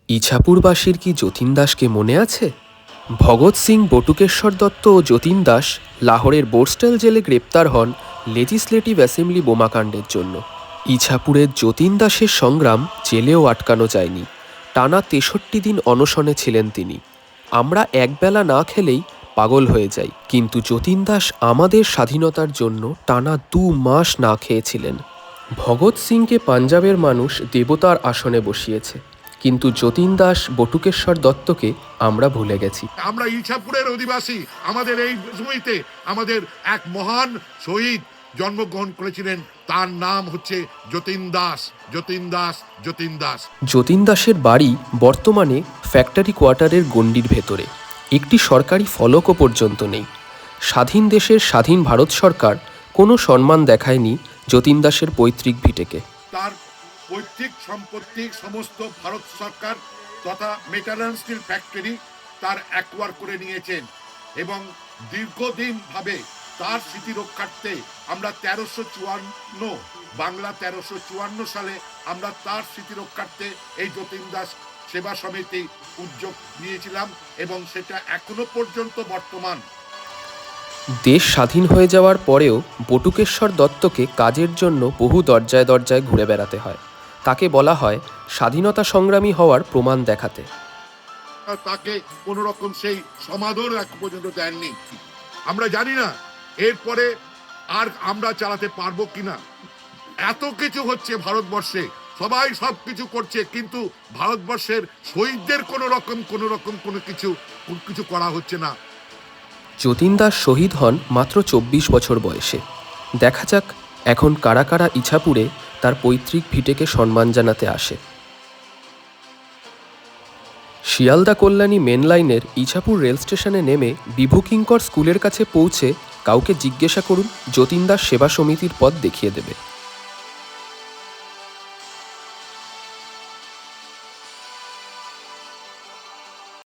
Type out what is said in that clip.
ইছাপুরবাসীর কি যতীন দাসকে মনে আছে? ভগৎ সিং, বটুকেশ্বর দত্ত ও যতীন দাস লাহোরের বোরস্টেল জেলে গ্রেপ্তার হন লেজিসলেটিভ অ্যাসেম্বলি বোমাকাণ্ডের জন্য। ইছাপুরের যতীন দাসের সংগ্রাম জেলেও আটকানো যায়নি। টানা ৬৩ দিন অনশনে ছিলেন তিনি। আমরা একবেলা না খেলেই পাগল হয়ে যাই, কিন্তু যতীন দাস আমাদের স্বাধীনতার জন্য টানা ২ মাস না খেয়েছিলেন। ভগৎ সিংকে পাঞ্জাবের মানুষ দেবতার আসনে বসিয়েছে, কিন্তু যতীন দাস, বটুকেশ্বর দত্তকে আমরা ভুলে গেছি। আমরা ইছাপুরের অধিবাসী। আমাদের এই ভূমিতে আমাদের এক মহান শহীদ জন্মগ্রহণ করেছিলেন, তার নাম হচ্ছে যতীন দাস। যতীন দাস, যতীন দাস। যতীন দাসের বাড়ি বর্তমানে ফ্যাক্টরি কোয়ার্টারের গণ্ডির ভেতরে। একটি সরকারি ফলকও পর্যন্ত নেই। স্বাধীন দেশের স্বাধীন ভারত সরকার কোনো সম্মান দেখায়নি যতীন দাসের পৈতৃক ভিটেকে। তার পৈতৃক সম্পত্তি সমস্ত ভারত সরকার তথা মেটাল স্টিল ফ্যাক্টরি তার অ্যাকোয়ার করে নিয়েছেন, এবং দীর্ঘদিন ভাবে তার স্মৃতি রক্ষার্থে আমরা 1354 বাংলা 1354 সালে আমরা তার স্মৃতি রক্ষার্থে এই যতীন দাস সেবা সমিতি উদ্যোগ নিয়েছিলাম, এবং সেটা এখনো পর্যন্ত বর্তমান। দেশ স্বাধীন হয়ে যাওয়ার পরেও বটুকেশ্বর দত্তকে কাজের জন্য বহু দরজায় দরজায় ঘুরে বেড়াতে হয়। তাকে বলা হয় স্বাধীনতা সংগ্রামী হওয়ার প্রমাণ দেখাতে। তাকে কোন রকম সেই সমাদর এক পর্যন্ত দেননি। আমরা জানি না এরপরে আর আমরা চালাতে পারবো কিনা। এত কিছু হচ্ছে ভারতবর্ষে, সবাই সবকিছু করছে, কিন্তু ভারতবর্ষের শহীদদের কোন রকম কোনো কিছু করা হচ্ছে না। যতীন দাস শহীদ হন মাত্র ২৪ বছর বয়সে। দেখা যাক এখন কারা কারা ইছাপুরে তার পৈতৃক ভিটেকে সম্মান জানাতে আসে। শিয়ালদা কল্যাণী মেন লাইনের ইছাপুর রেল স্টেশনে নেমে বিভূকিঙ্কর স্কুলের কাছে পৌঁছে কাউকে জিজ্ঞাসা করুন, যতীন দাস সেবা সমিতির পথ দেখিয়ে দেবে।